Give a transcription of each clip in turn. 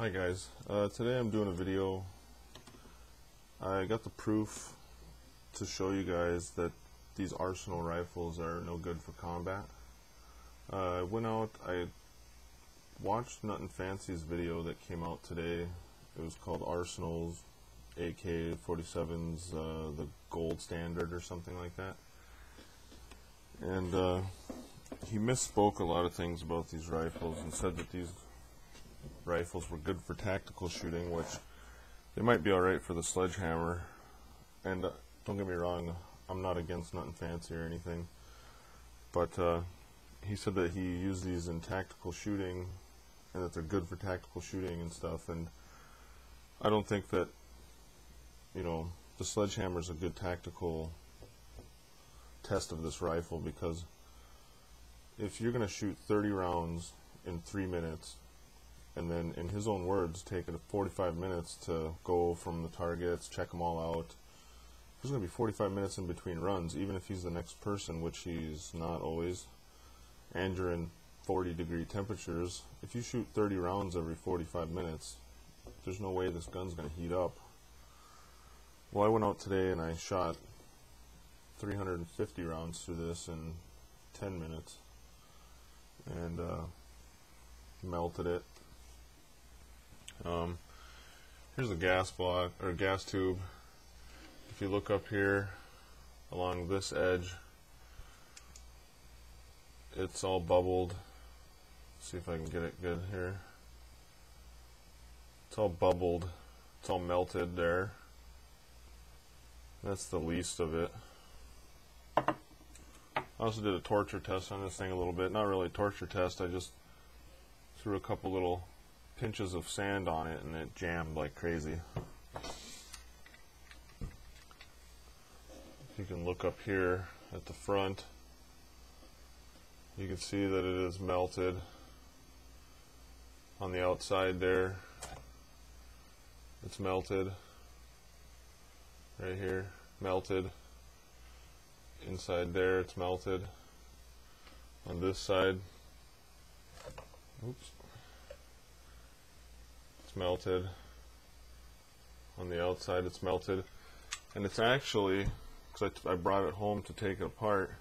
Hi guys, today I'm doing a video. I got the proof to show you guys that these Arsenal rifles are no good for combat. I went out, I watched Nut and Fancy's video that came out today. It was called Arsenal's AK47's the gold standard or something like that. And he misspoke a lot of things about these rifles and said that these rifles were good for tactical shooting, which they might be alright for the sledgehammer. And don't get me wrong, I'm not against Nut and Fancy or anything, but he said that he used these in tactical shooting and that they're good for tactical shooting and stuff. And I don't think that, you know, the sledgehammer is a good tactical test of this rifle, because if you're going to shoot 30 rounds in 3 minutes, and then, in his own words, take it 45 minutes to go from the targets, check them all out, there's going to be 45 minutes in between runs, even if he's the next person, which he's not always, and you're in 40-degree temperatures. If you shoot 30 rounds every 45 minutes, there's no way this gun's going to heat up. Well, I went out today and I shot 350 rounds through this in 10 minutes and melted it. Here's a gas block or gas tube. If you look up here along this edge, it's all bubbled. See if I can get it good here. It's all bubbled. It's all melted there. That's the least of it. I also did a torture test on this thing a little bit. Not really a torture test, I just threw a couple little pinches of sand on it and it jammed like crazy. If you can look up here at the front, you can see that it is melted on the outside there. It's melted right here, melted. Inside there, it's melted. On this side, oops, it's melted. On the outside, it's melted. And it's actually, because I brought it home to take it apart,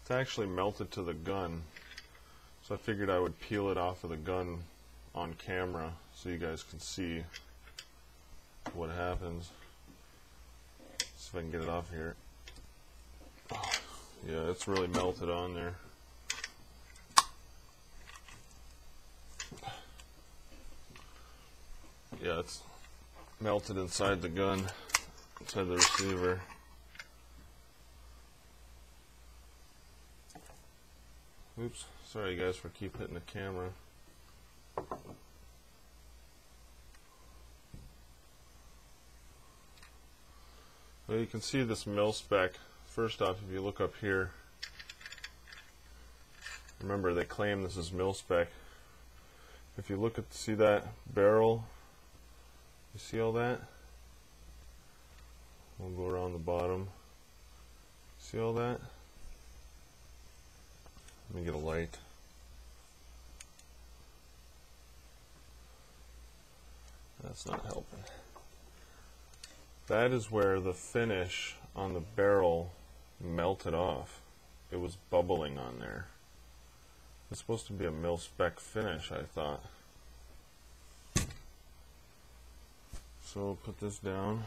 it's actually melted to the gun. So I figured I would peel it off of the gun on camera so you guys can see what happens. See if I can get it off here. Oh, yeah, it's really melted on there. Yeah, it's melted inside the gun, inside the receiver. Oops, sorry guys for keep hitting the camera. Well, you can see this mil spec. First off, if you look up here, remember they claim this is mil spec. If you look at, see that barrel? You see all that? We'll go around the bottom. See all that? Let me get a light. That's not helping. That is where the finish on the barrel melted off. It was bubbling on there. It's supposed to be a mil spec finish, I thought. So put this down.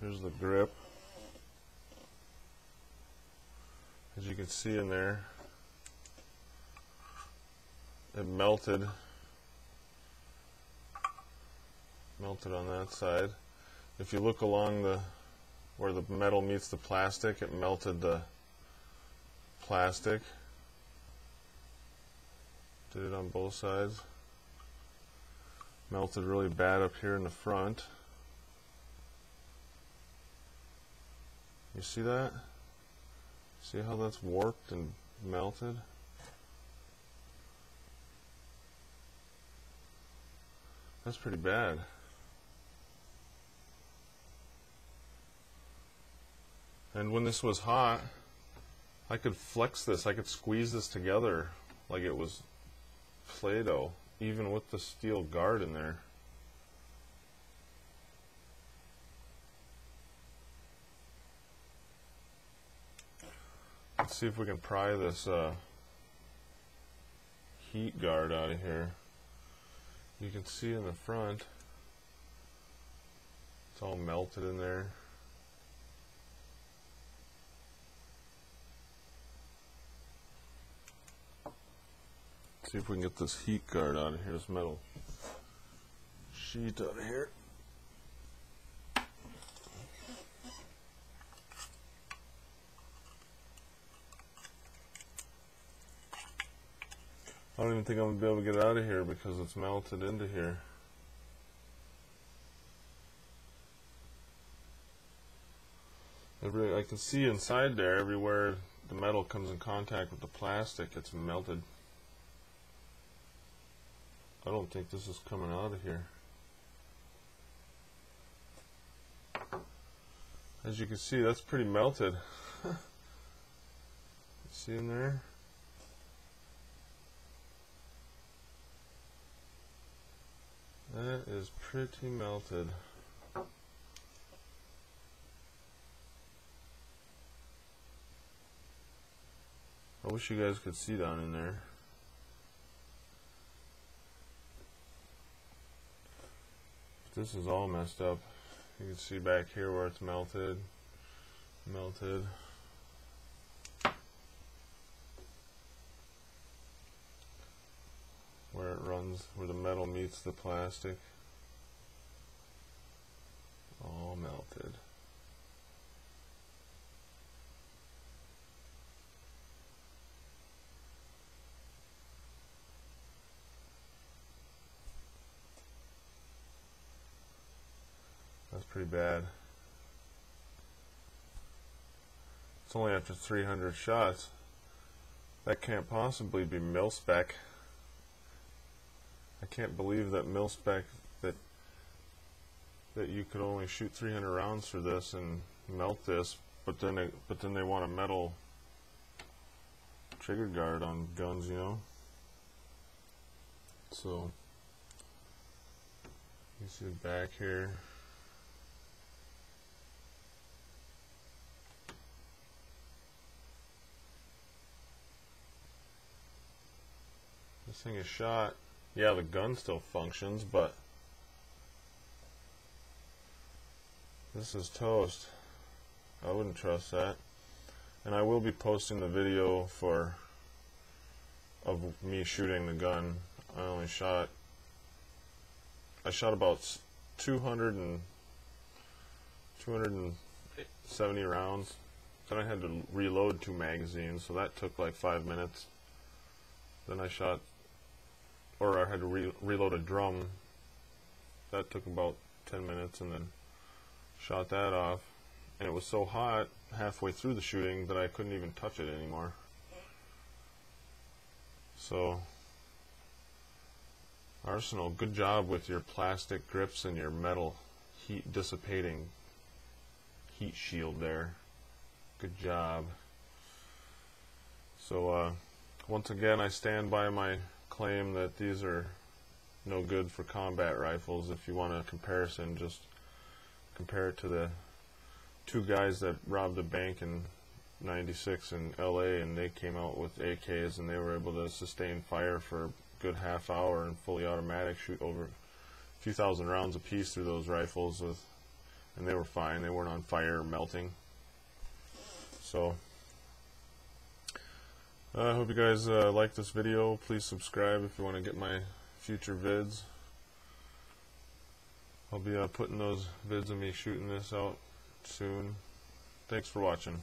Here's the grip. As you can see in there, it melted on that side. If you look along the where the metal meets the plastic, it melted the plastic. Did it on both sides. Melted really bad up here in the front. You see that? See how that's warped and melted? That's pretty bad. And when this was hot, I could flex this, I could squeeze this together like it was Play-Doh, even with the steel guard in there. Let's see if we can pry this heat guard out of here. You can see in the front, it's all melted in there. See if we can get this heat guard out of here, this metal sheet out of here. I don't even think I'm going to be able to get it out of here because it's melted into here. I can see inside there, everywhere the metal comes in contact with the plastic, it's melted. I don't think this is coming out of here. As you can see, that's pretty melted. See in there? That is pretty melted. I wish you guys could see down in there. This is all messed up. You can see back here where it's melted. Where it runs, where the metal meets the plastic. All melted. That's pretty bad. It's only after 300 shots. That can't possibly be mil-spec. I can't believe that mil-spec, that you could only shoot 300 rounds for this and melt this, but then they want a metal trigger guard on guns, you know. So you see the back here. This thing is shot. Yeah, the gun still functions, but this is toast. I wouldn't trust that. And I will be posting the video of me shooting the gun. I shot about 270 rounds. Then I had to reload 2 magazines, so that took like 5 minutes. Then I had to reload a drum. That took about 10 minutes, and then shot that off. And it was so hot halfway through the shooting that I couldn't even touch it anymore. So, Arsenal, good job with your plastic grips and your metal heat dissipating heat shield there. Good job. So, once again, I stand by my claim that these are no good for combat rifles. If you want a comparison, just compare it to the 2 guys that robbed a bank in '96 in LA, and they came out with AKs and they were able to sustain fire for a good half hour and fully automatic, shoot over a few thousand rounds a piece through those rifles and they were fine. They weren't on fire or melting. So I hope you guys like this video. Please subscribe if you want to get my future vids. I'll be putting those vids of me shooting this out soon. Thanks for watching.